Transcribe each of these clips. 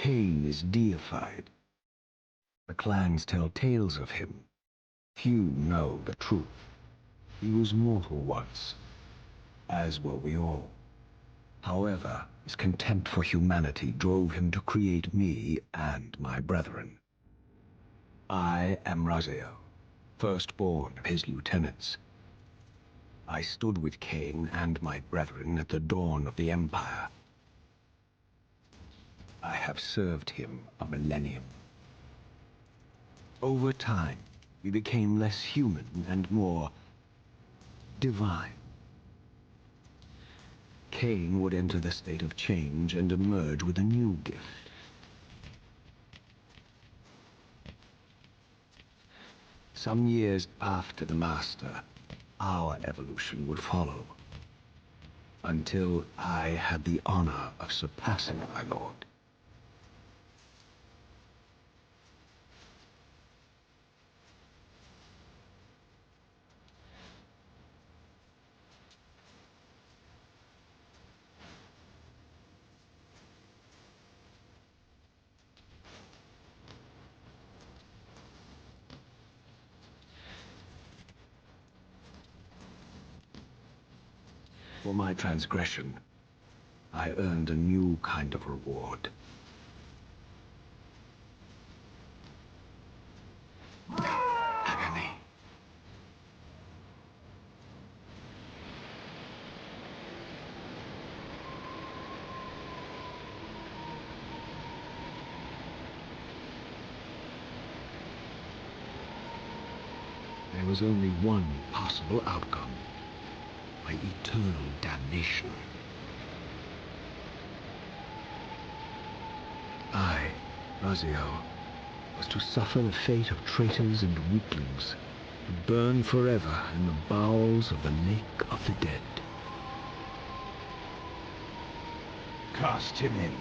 Kain is deified. The clans tell tales of him. Few know the truth. He was mortal once, as were we all. However, his contempt for humanity drove him to create me and my brethren. I am Raziel, firstborn of his lieutenants. I stood with Kain and my brethren at the dawn of the Empire. I have served him a millennium. Over time, we became less human and more divine. Kain would enter the state of change and emerge with a new gift. Some years after the Master, our evolution would follow, until I had the honor of surpassing my lord. For my transgression, I earned a new kind of reward. Agony. There was only one possible outcome. My eternal damnation. I, Raziel, was to suffer the fate of traitors and weaklings, to burn forever in the bowels of the lake of the dead. Cast him in.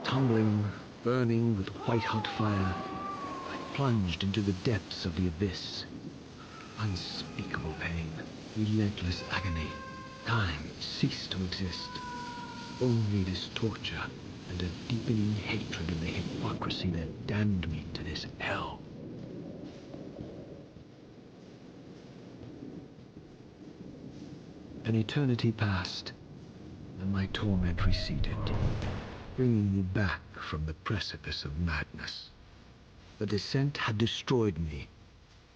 Tumbling, burning with white-hot fire, I plunged into the depths of the abyss. Unspeakable pain, relentless agony. Time ceased to exist. Only this torture and a deepening hatred of the hypocrisy that damned me to this hell. An eternity passed, and my torment receded, bringing me back from the precipice of madness. The descent had destroyed me,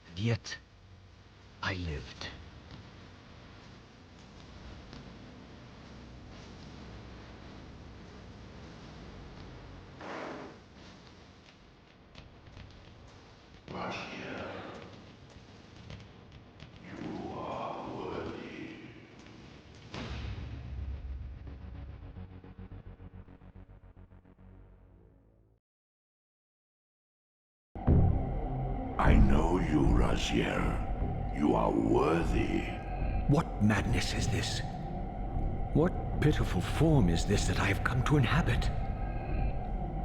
and yet I lived. I know you, Raziel. You are worthy. What madness is this? What pitiful form is this that I have come to inhabit?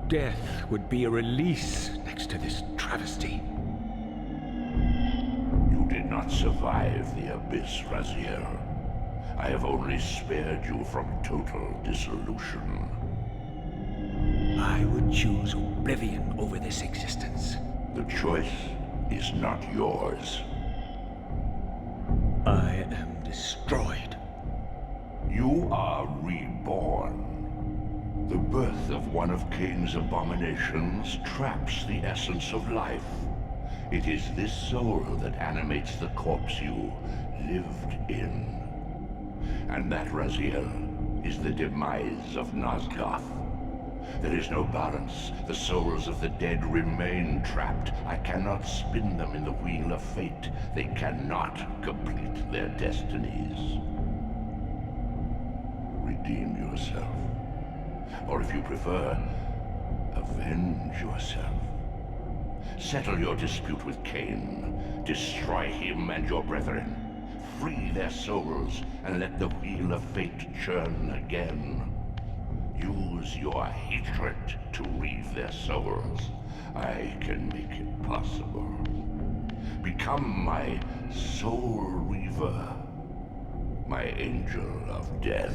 Death would be a release next to this travesty. You did not survive the abyss, Raziel. I have only spared you from total dissolution. I would choose oblivion over this existence. The choice is not yours. I am destroyed. You are reborn. The birth of one of Kain's abominations traps the essence of life. It is this soul that animates the corpse you lived in. And that, Raziel, is the demise of Nosgoth. There is no balance. The souls of the dead remain trapped. I cannot spin them in the wheel of fate. They cannot complete their destinies. Redeem yourself. Or if you prefer, avenge yourself. Settle your dispute with Kain. Destroy him and your brethren. Free their souls and let the wheel of fate churn again. Use your hatred to reave their souls. I can make it possible. Become my soul reaver, my angel of death.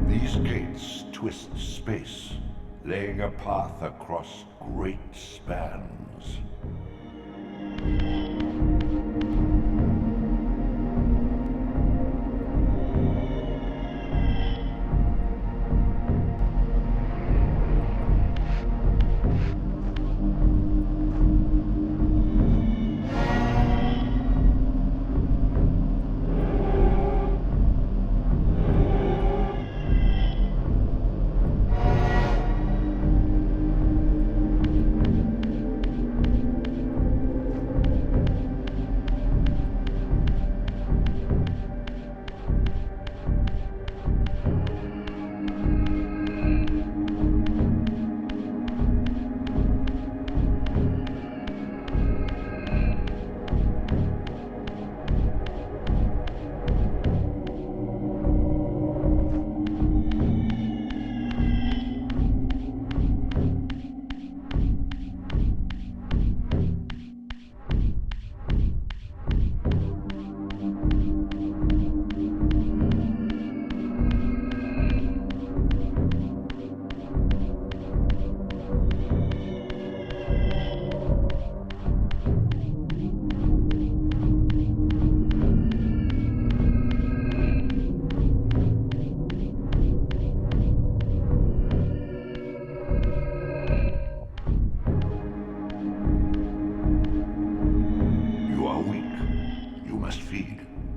These gates twist space, laying a path across great spans.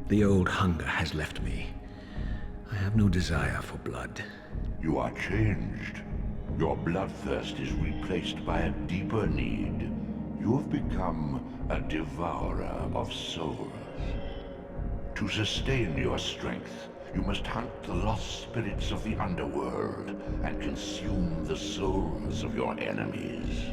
The old hunger has left me. I have no desire for blood. You are changed. Your bloodthirst is replaced by a deeper need. You have become a devourer of souls. To sustain your strength, you must hunt the lost spirits of the underworld and consume the souls of your enemies.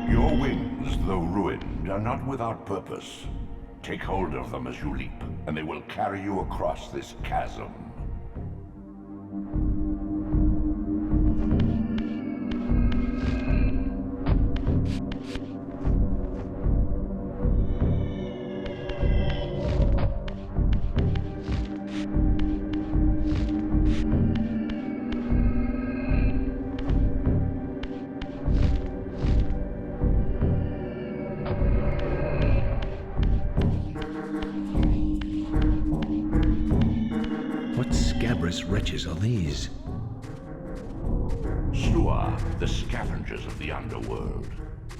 Your wings, though ruined, are not without purpose. Take hold of them as you leap, and they will carry you across this chasm. What scabrous wretches are these? Slua, the scavengers of the underworld.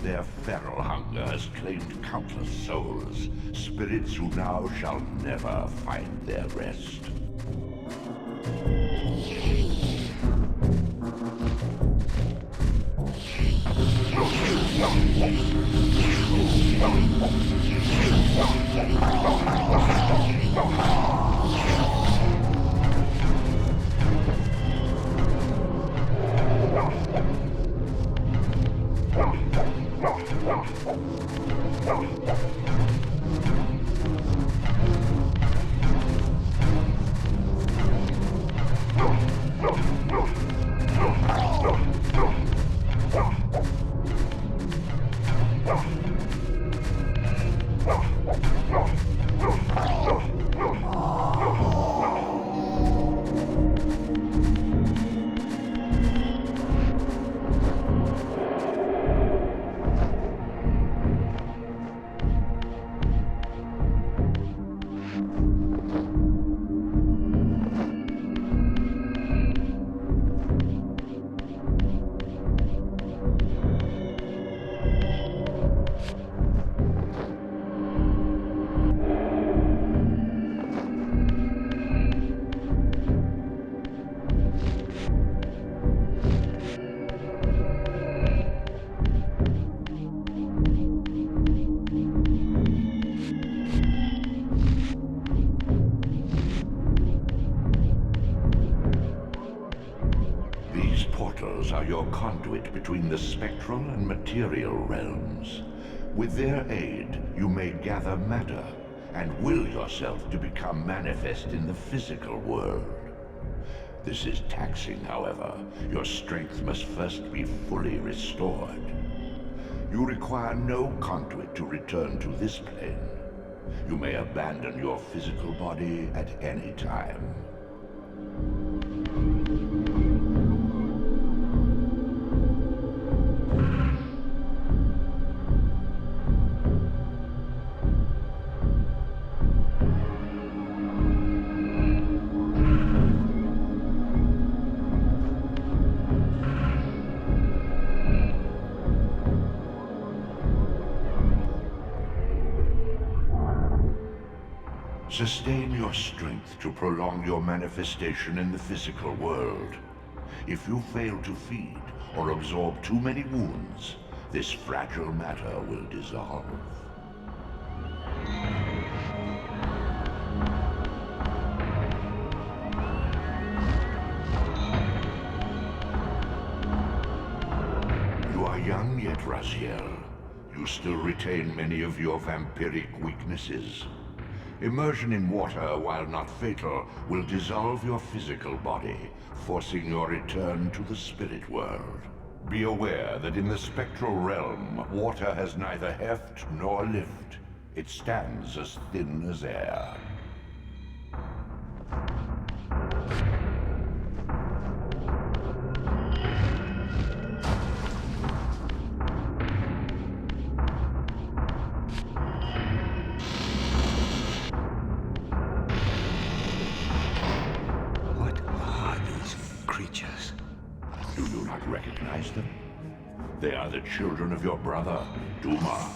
Their feral hunger has claimed countless souls, spirits who now shall never find their rest. souls are your conduit between the spectral and material realms. With their aid, you may gather matter and will yourself to become manifest in the physical world. This is taxing, however. Your strength must first be fully restored. You require no conduit to return to this plane. You may abandon your physical body at any time. Sustain your strength to prolong your manifestation in the physical world. If you fail to feed or absorb too many wounds, this fragile matter will dissolve. You are young yet, Raziel. You still retain many of your vampiric weaknesses. Immersion in water, while not fatal, will dissolve your physical body, forcing your return to the spirit world. Be aware that in the spectral realm, water has neither heft nor lift. It stands as thin as air. Do you not recognize them? They are the children of your brother, Duma.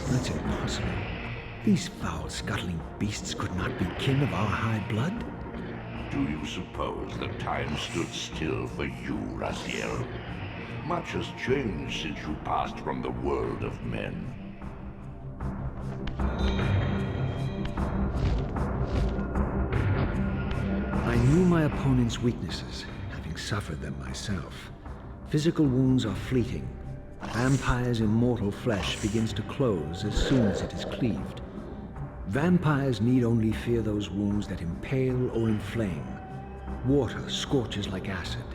That's impossible. These foul, scuttling beasts could not be kin of our high blood? Do you suppose that time stood still for you, Raziel? Much has changed since you passed from the world of men. I knew my opponent's weaknesses, having suffered them myself. Physical wounds are fleeting. Vampire's immortal flesh begins to close as soon as it is cleaved. Vampires need only fear those wounds that impale or inflame. Water scorches like acid,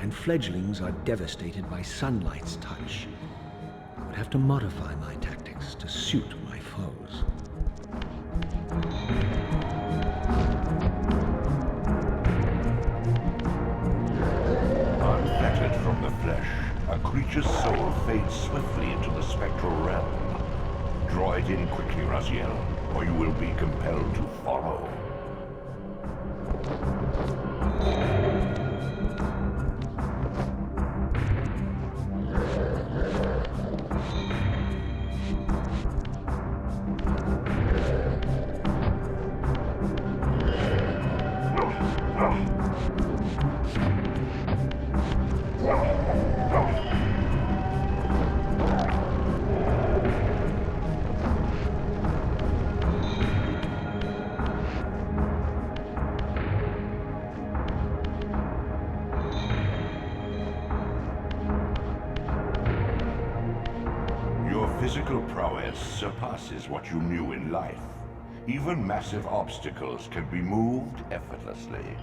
and fledglings are devastated by sunlight's touch. I would have to modify my tactics to suit my foes. Unfettered from the flesh, a creature's soul fades swiftly into the spectral realm. Draw it in quickly, Raziel, or you will be compelled to follow. Physical prowess surpasses what you knew in life. Even massive obstacles can be moved effortlessly.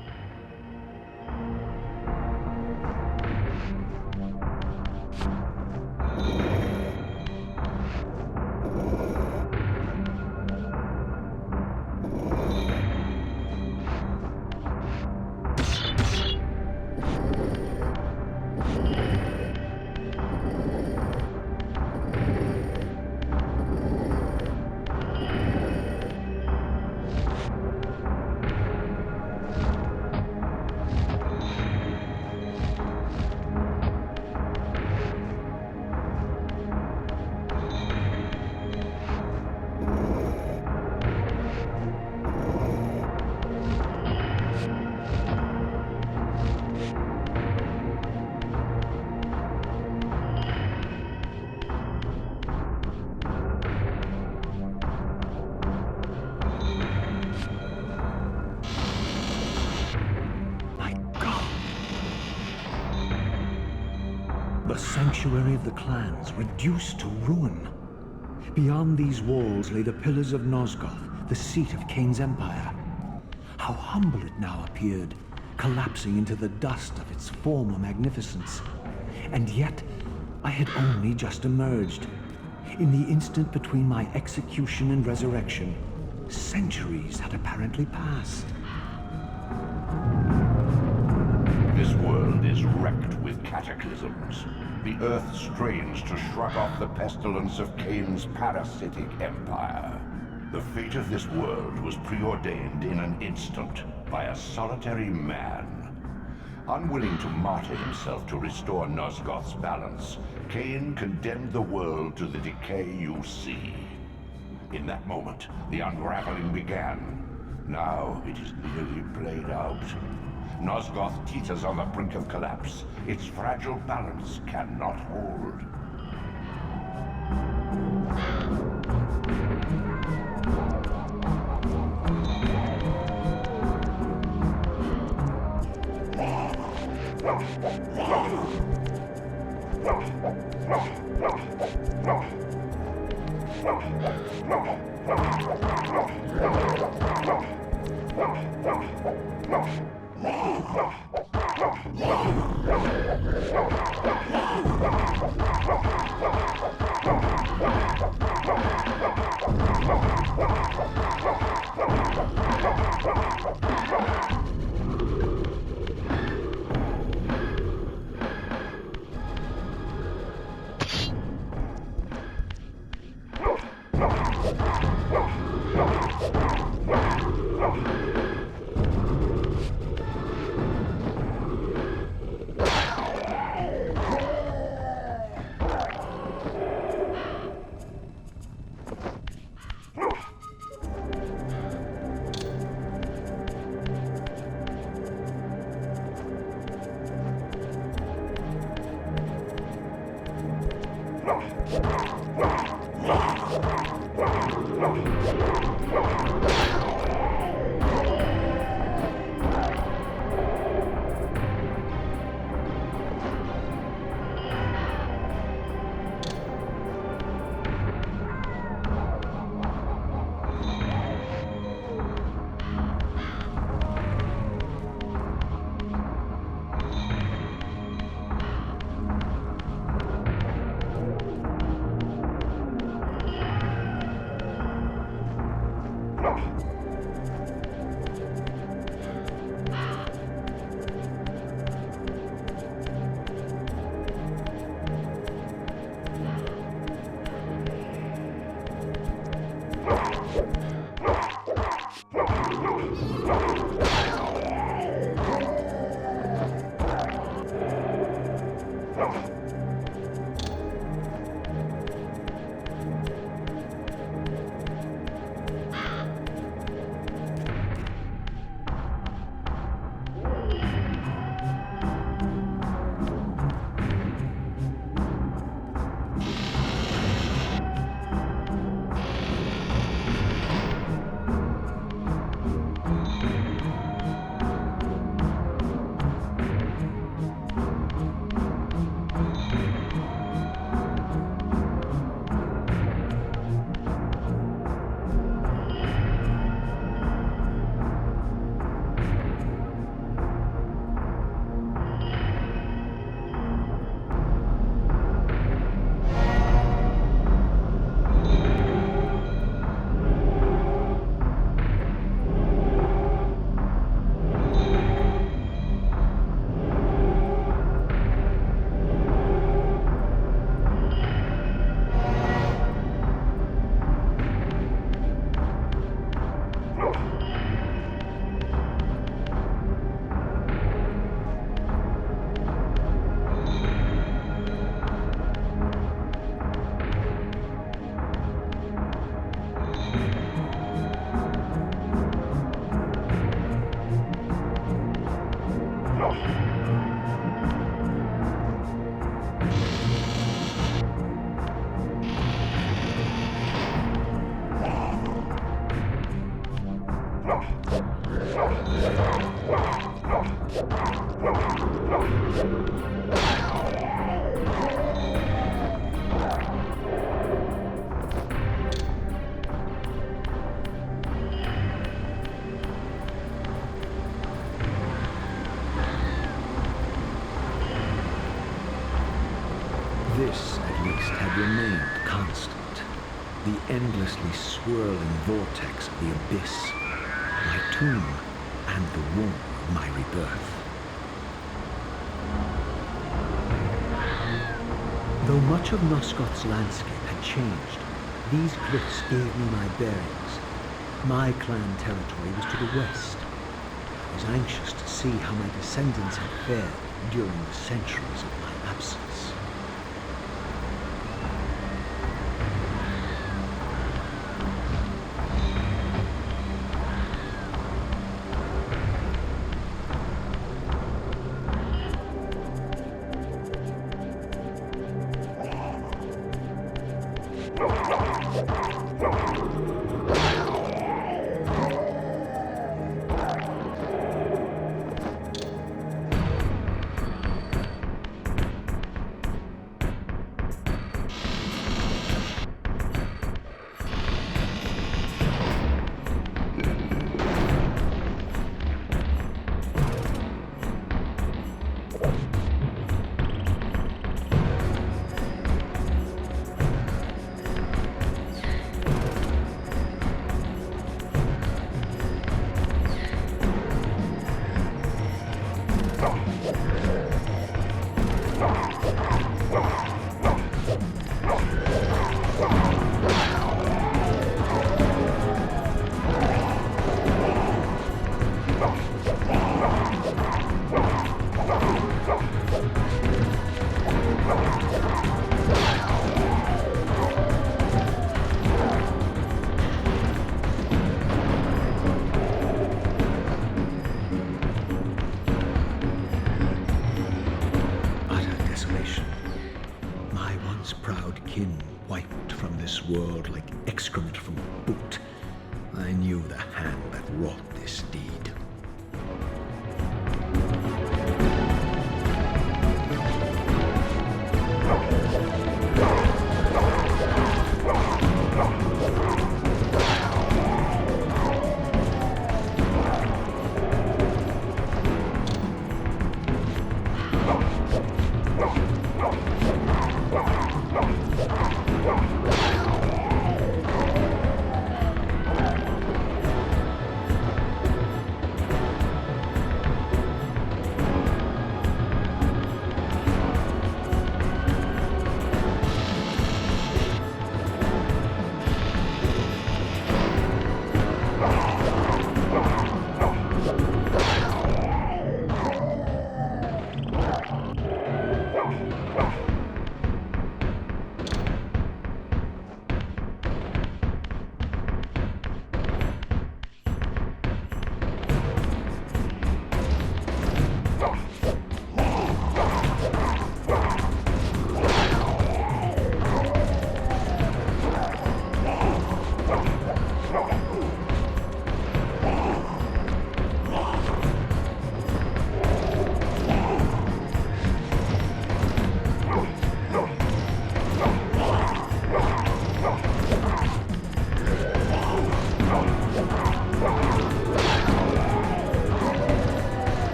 sanctuary of the clans reduced to ruin. Beyond these walls lay the pillars of Nosgoth, the seat of Kain's empire. How humble it now appeared, collapsing into the dust of its former magnificence. And yet, I had only just emerged. In the instant between my execution and resurrection, centuries had apparently passed. This world is wrecked with cataclysms. The earth strains to shrug off the pestilence of Kain's parasitic empire. The fate of this world was preordained in an instant by a solitary man. Unwilling to martyr himself to restore Nosgoth's balance, Kain condemned the world to the decay you see. In that moment, the unraveling began. Now it is nearly played out. Nosgoth teeters on the brink of collapse. Its fragile balance cannot hold. had remained constant. The endlessly swirling vortex of the abyss, my tomb, and the womb of my rebirth. Though much of Nosgoth's landscape had changed, these cliffs gave me my bearings. My clan territory was to the west. I was anxious to see how my descendants had fared during the centuries of my absence. World like excrement from a boot. I knew the hand that wrought this deed.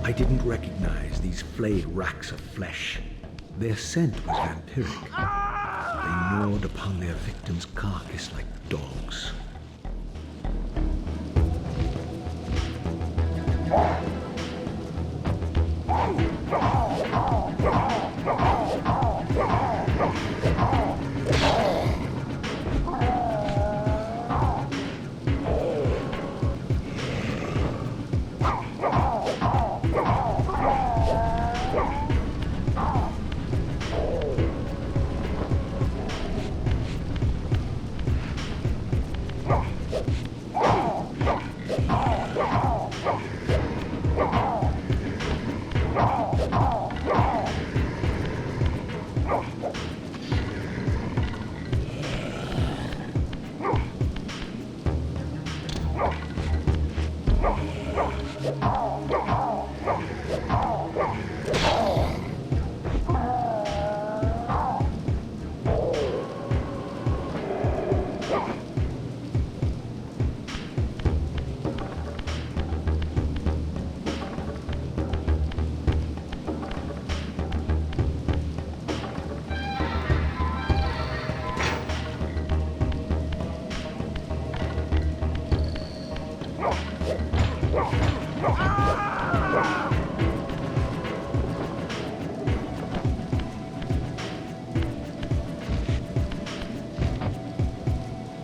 I didn't recognize these flayed racks of flesh. Their scent was vampiric. They gnawed upon their victim's carcass like dogs.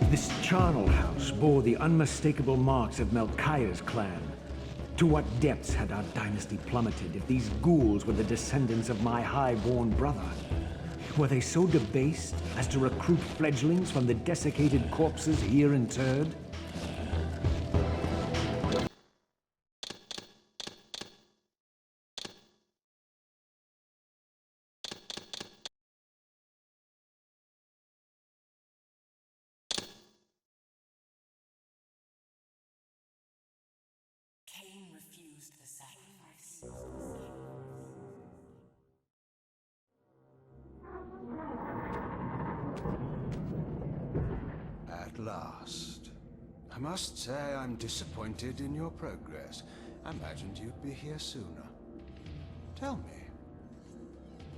This charnel house bore the unmistakable marks of Melchiah's clan. To what depths had our dynasty plummeted if these ghouls were the descendants of my high-born brother? Were they so debased as to recruit fledglings from the desiccated corpses here interred? Kain refused the sacrifice. At last. I must say I'm disappointed in your progress. I imagined you'd be here sooner. Tell me,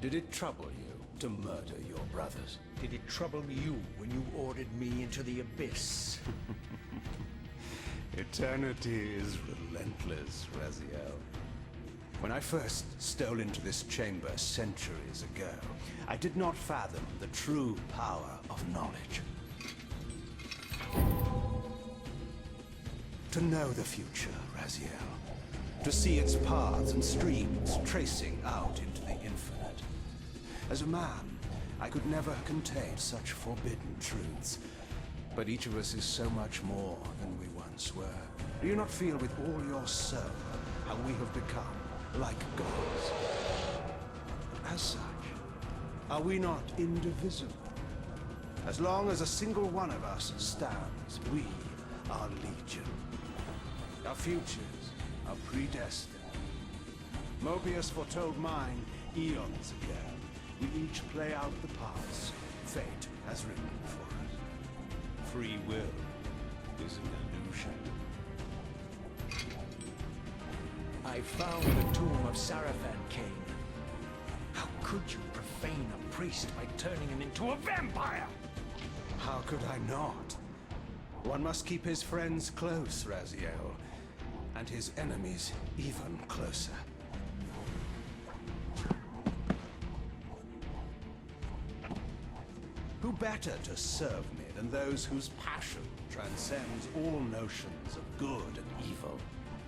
did it trouble you to murder your brothers? Did it trouble you when you ordered me into the abyss? Eternity is relentless, Raziel. When I first stole into this chamber centuries ago, I did not fathom the true power of knowledge. To know the future, Raziel. To see its paths and streams tracing out into the infinite. As a man, I could never contain such forbidden truths. But each of us is so much more than we once were. Do you not feel with all your soul how we have become like gods? As such, are we not indivisible? As long as a single one of us stands, we are legion. Our futures are predestined. Mobius foretold mine eons ago. We each play out the parts fate has written for us. Free will is an illusion. I found the tomb of Sarafan, Kain. How could you profane a priest by turning him into a vampire? How could I not? One must keep his friends close, Raziel, and his enemies even closer. Who better to serve me than those whose passion transcends all notions of good and evil?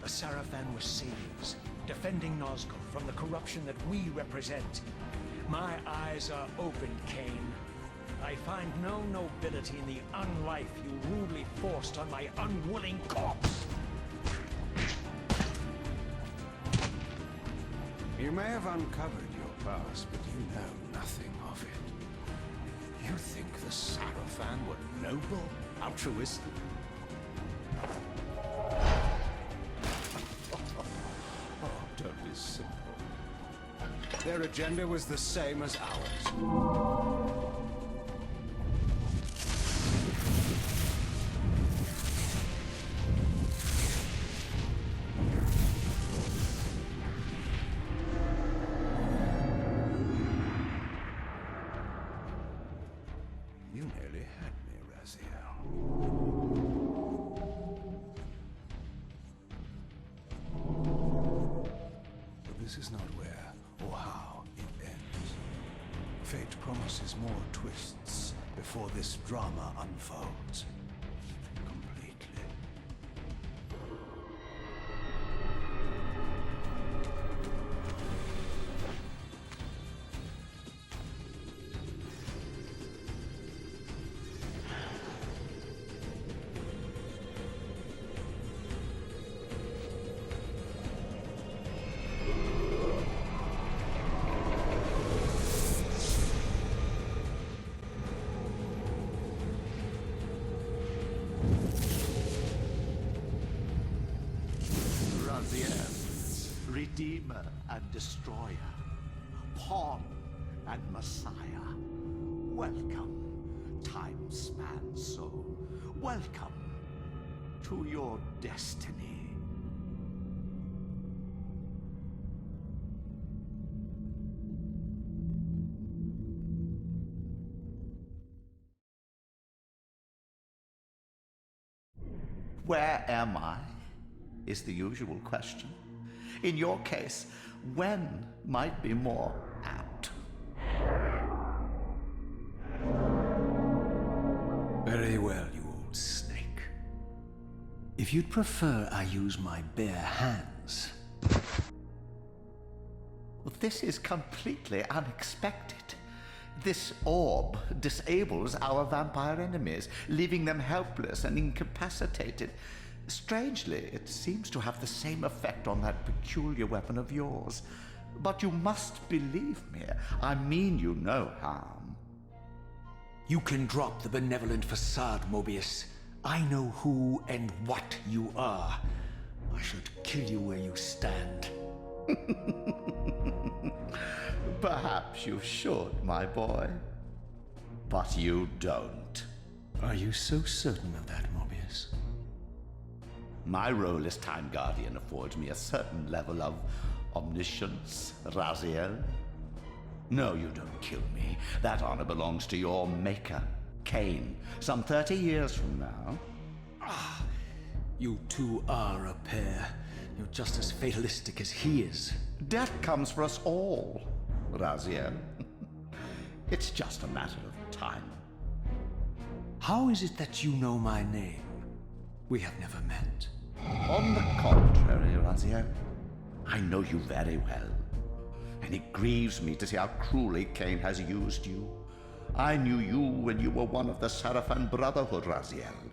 The Sarafan were saviors, defending Nazgul from the corruption that we represent. My eyes are open, Kain. I find no nobility in the unlife you rudely forced on my unwilling corpse. You may have uncovered your past, but you know nothing of it. You think the Sarafan were noble, altruistic? Oh, don't be simple. Their agenda was the same as ours. this is not where or how it ends. Fate promises more twists before this drama unfolds completely. Redeemer and Destroyer, Pawn and Messiah. Welcome, time-span soul. Welcome to your destiny. Where am I? Is the usual question. In your case, when might be more apt. Very well, you old snake. If you'd prefer I use my bare hands... This is completely unexpected. This orb disables our vampire enemies, leaving them helpless and incapacitated. Strangely, it seems to have the same effect on that peculiar weapon of yours. But you must believe me. I mean you no harm. You can drop the benevolent facade, Mobius. I know who and what you are. I should kill you where you stand. Perhaps you should, my boy. But you don't. Are you so certain of that, Mobius? My role as Time Guardian affords me a certain level of omniscience, Raziel. No, you don't kill me. That honor belongs to your maker, Kain, some 30 years from now. You two are a pair. You're just as fatalistic as he is. Death comes for us all, Raziel. It's just a matter of time. How is it that you know my name? We have never met. On the contrary, Raziel, I know you very well. And it grieves me to see how cruelly Kain has used you. I knew you when you were one of the Sarafan Brotherhood, Raziel.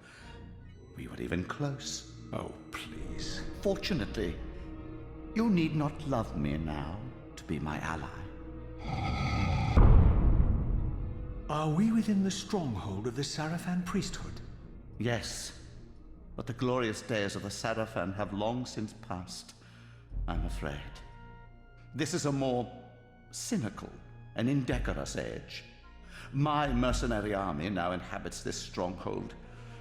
We were even close. Oh, please. Fortunately, you need not love me now to be my ally. Are we within the stronghold of the Sarafan priesthood? Yes, but the glorious days of the Sarafan have long since passed, I'm afraid. This is a more cynical and indecorous age. My mercenary army now inhabits this stronghold.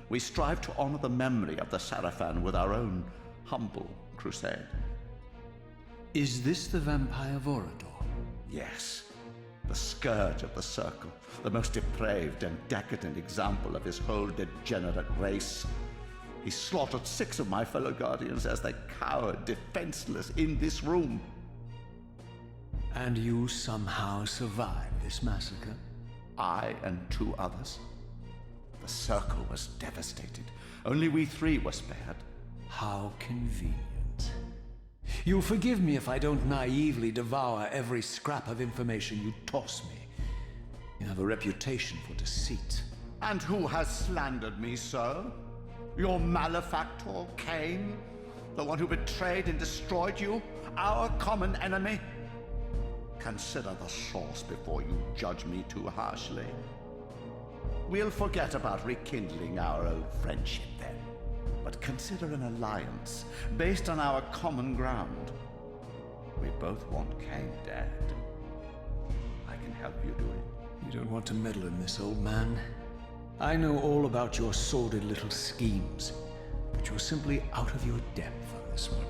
We strive to honor the memory of the Sarafan with our own humble crusade. Is this the vampire Vorador? Yes, the scourge of the Circle, the most depraved and decadent example of his whole degenerate race. He slaughtered 6 of my fellow Guardians as they cowered defenseless in this room. And you somehow survived this massacre? I and 2 others. The Circle was devastated. Only we 3 were spared. How convenient. You'll forgive me if I don't naively devour every scrap of information you toss me. You have a reputation for deceit. And who has slandered me so? Your malefactor, Kain? The one who betrayed and destroyed you? Our common enemy? Consider the source before you judge me too harshly. We'll forget about rekindling our old friendship then. But consider an alliance based on our common ground. We both want Kain dead. I can help you do it. You don't want to meddle in this, old man. I know all about your sordid little schemes, but you're simply out of your depth on this one.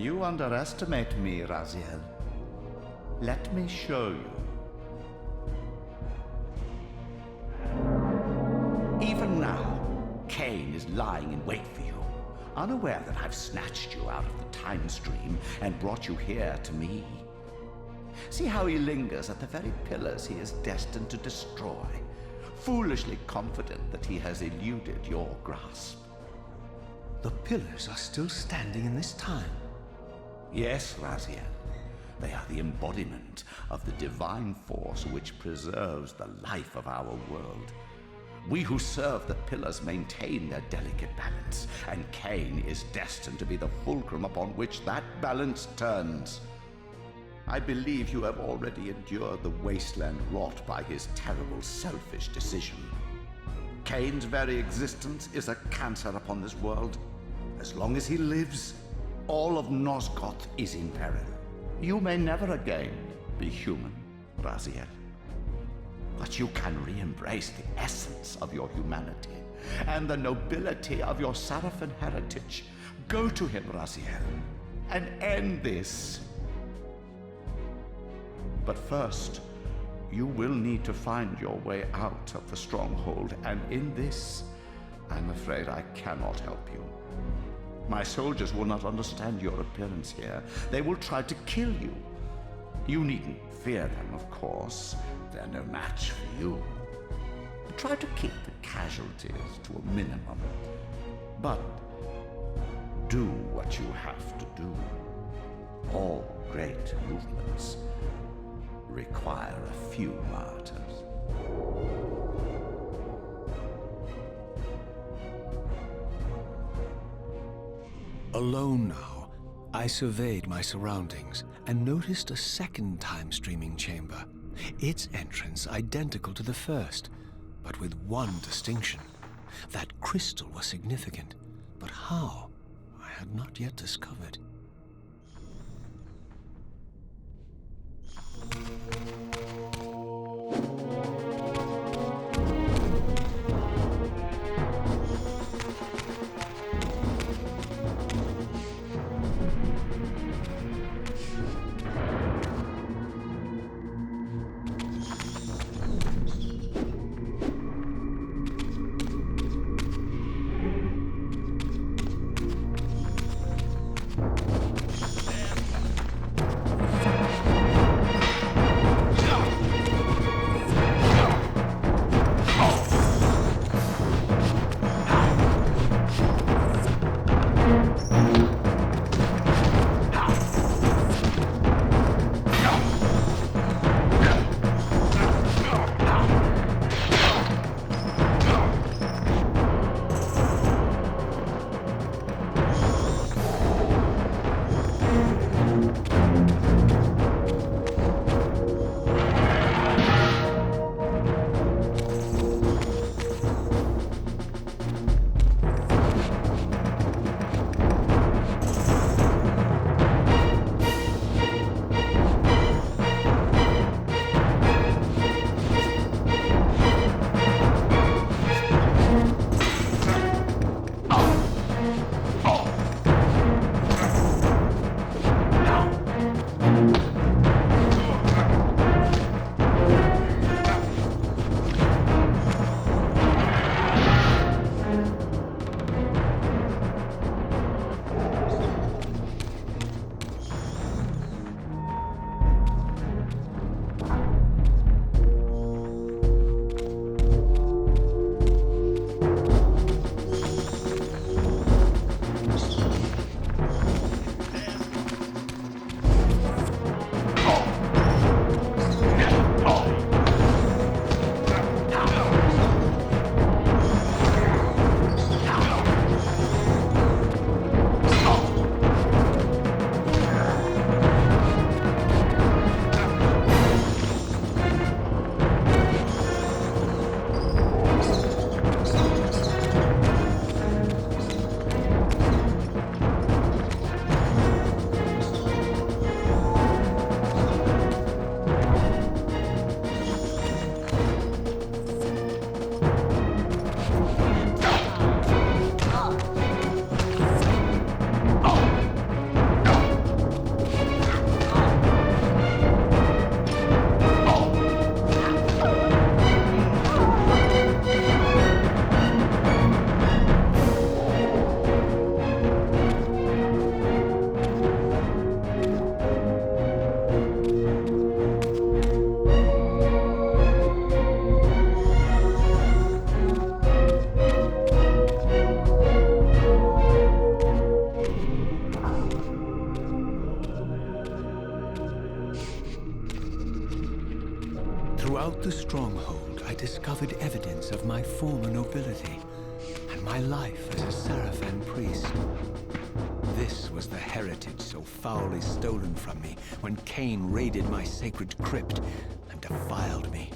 You underestimate me, Raziel. Let me show you. Even now, Kain is lying in wait for you. unaware that I've snatched you out of the time stream and brought you here to me. See how he lingers at the very pillars he is destined to destroy, foolishly confident that he has eluded your grasp. The pillars are still standing in this time. Yes, Raziel. They are the embodiment of the divine force which preserves the life of our world. We who serve the pillars maintain their delicate balance, and Kain is destined to be the fulcrum upon which that balance turns. I believe you have already endured the wasteland wrought by his terrible, selfish decision. Kain's very existence is a cancer upon this world. As long as he lives, all of Nosgoth is in peril. You may never again be human, Raziel. But you can re-embrace the essence of your humanity and the nobility of your Sarafan heritage. Go to him, Raziel, and end this. But first, you will need to find your way out of the stronghold, and in this, I'm afraid I cannot help you. My soldiers will not understand your appearance here. They will try to kill you. You needn't fear them, of course. They're no match for you. Try to keep the casualties to a minimum. But do what you have to do. All great movements require a few martyrs. Alone now, I surveyed my surroundings and noticed a second time-streaming chamber. Its entrance identical to the first, but with one distinction. That crystal was significant, but how, I had not yet discovered. Throughout the stronghold, I discovered evidence of my former nobility and my life as a Sarafan priest. This was the heritage so foully stolen from me when Kain raided my sacred crypt and defiled me.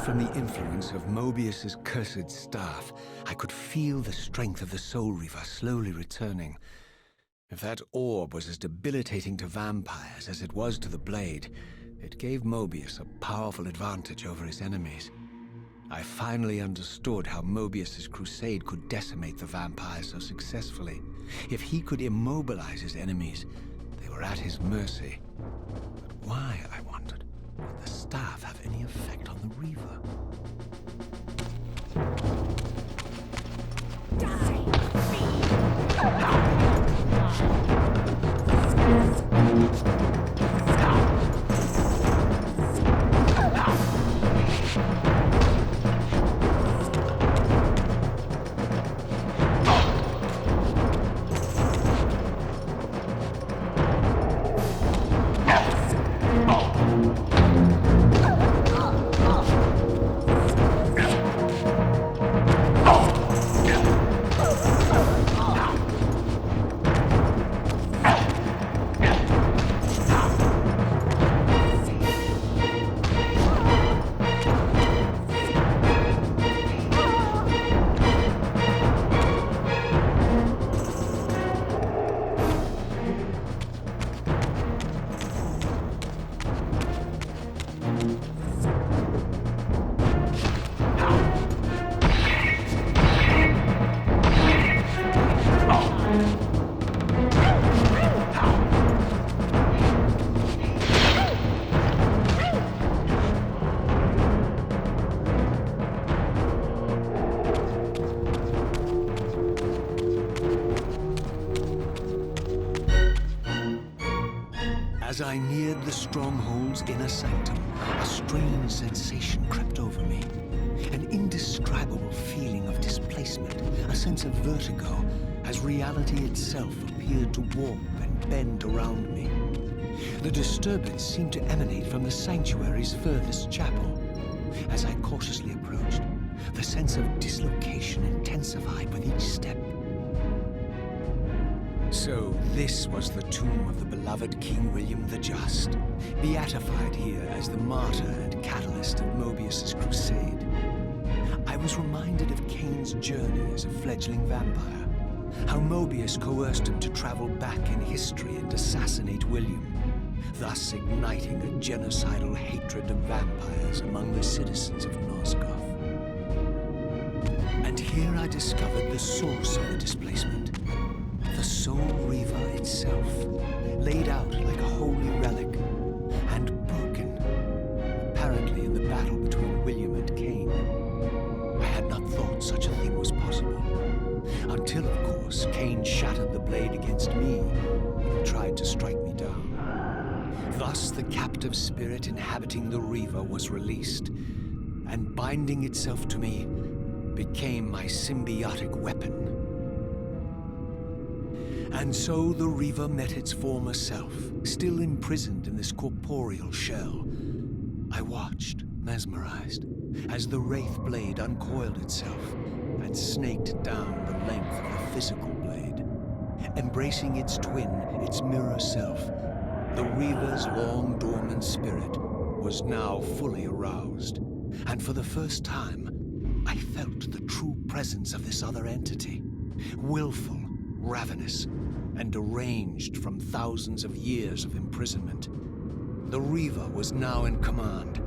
from the influence of Mobius's cursed staff, I could feel the strength of the Soul Reaver slowly returning. If that orb was as debilitating to vampires as it was to the blade, it gave Mobius a powerful advantage over his enemies. I finally understood how Mobius's crusade could decimate the vampires so successfully. If he could immobilize his enemies, they were at his mercy. But why, I wondered, would the staff have any effect on the Reaver? As I neared the stronghold's inner sanctum, a strange sensation crept over me. An indescribable feeling of displacement, a sense of vertigo, as reality itself appeared to warp and bend around me. The disturbance seemed to emanate from the sanctuary's furthest chapel. As I cautiously approached, the sense of dislocation intensified with each step. So this was the tomb of the beloved King William the Just, beatified here as the martyr and catalyst of Mobius's crusade. I was reminded of Kain's journey as a fledgling vampire, how Mobius coerced him to travel back in history and assassinate William, thus igniting a genocidal hatred of vampires among the citizens of Nosgoth. And here I discovered the source of the displacement. The Soul Reaver itself, laid out like a holy relic, and broken, apparently in the battle between William and Kain. I had not thought such a thing was possible, until, of course, Kain shattered the blade against me and tried to strike me down. Thus, the captive spirit inhabiting the Reaver was released, and binding itself to me became my symbiotic weapon. And so the Reaver met its former self, still imprisoned in this corporeal shell. I watched, mesmerized, as the Wraith blade uncoiled itself and snaked down the length of the physical blade. Embracing its twin, its mirror self, the Reaver's long-dormant spirit was now fully aroused. And for the first time, I felt the true presence of this other entity, willful, ravenous, and deranged from thousands of years of imprisonment. The Reaver was now in command,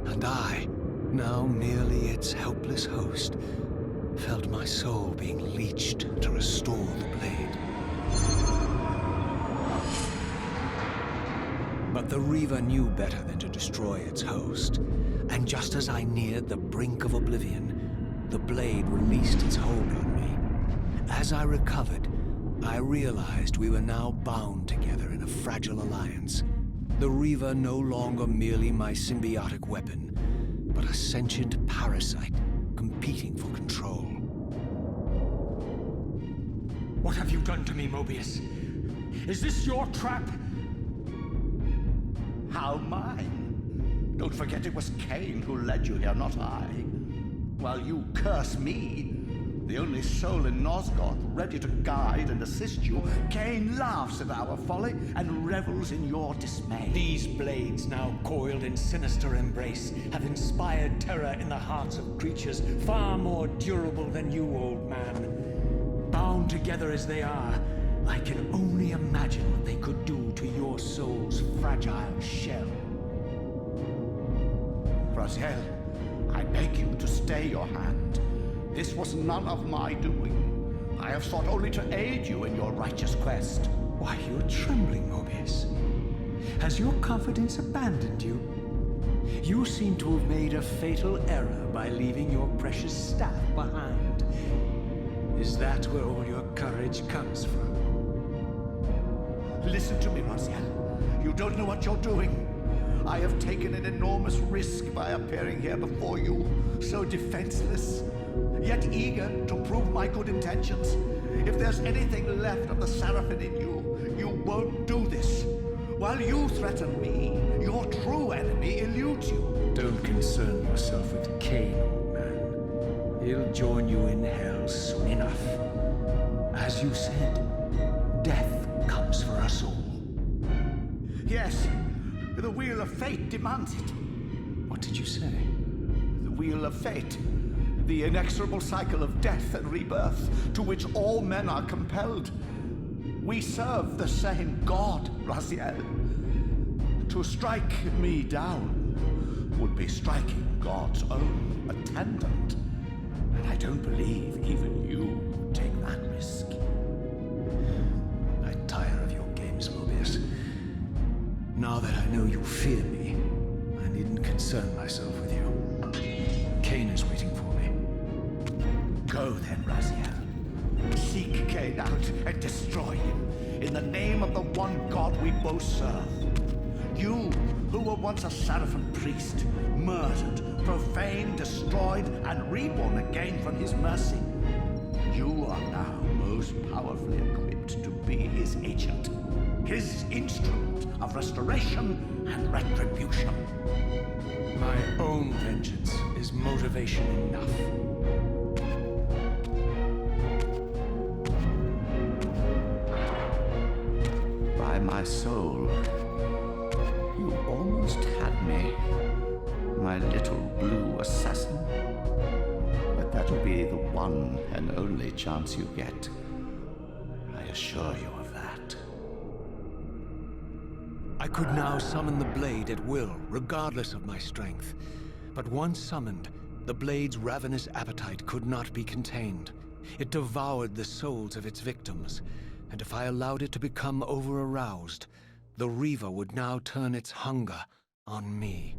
and I, now merely its helpless host, felt my soul being leached to restore the blade. But the Reaver knew better than to destroy its host, and just as I neared the brink of oblivion, the blade released its hold on me. As I recovered, I realized we were now bound together in a fragile alliance. The Reaver no longer merely my symbiotic weapon, but a sentient parasite competing for control. What have you done to me, Mobius? Is this your trap? How mine? Don't forget it was Kain who led you here, not I. While you curse me, The only soul in Nosgoth ready to guide and assist you, Kain laughs at our folly and revels in your dismay. These blades, now coiled in sinister embrace, have inspired terror in the hearts of creatures far more durable than you, old man. Bound together as they are, I can only imagine what they could do to your soul's fragile shell. Raziel, I beg you to stay your hand. This was none of my doing. I have sought only to aid you in your righteous quest. Why, you're trembling, Mobius. Has your confidence abandoned you? You seem to have made a fatal error by leaving your precious staff behind. Is that where all your courage comes from? Listen to me, Raziel. You don't know what you're doing. I have taken an enormous risk by appearing here before you, so defenseless, yet eager to prove my good intentions. If there's anything left of the Seraphim in you, you won't do this. While you threaten me, your true enemy eludes you. Don't concern yourself with Kain, old man. He'll join you in hell soon enough. As you said, death comes for us all. Yes, the wheel of fate demands it. What did you say? The wheel of fate. The inexorable cycle of death and rebirth to which all men are compelled. We serve the same God, Raziel. To strike me down would be striking God's own attendant. And I don't believe even you would take that risk. I tire of your games, Mobius. Now that I know you fear me, I needn't concern myself with you. Kain is waiting for me. Go then, Raziel. Seek Kain out and destroy him in the name of the one God we both serve. You, who were once a Seraphim priest, murdered, profaned, destroyed, and reborn again from his mercy. You are now most powerfully equipped to be his agent, his instrument of restoration and retribution. My own vengeance is motivation enough. By my soul, you almost had me, my little blue assassin. But that'll be the one and only chance you get. I assure you of that. I could now summon the blade at will, regardless of my strength. But once summoned, the blade's ravenous appetite could not be contained. It devoured the souls of its victims, and if I allowed it to become over-aroused, the Reaver would now turn its hunger on me.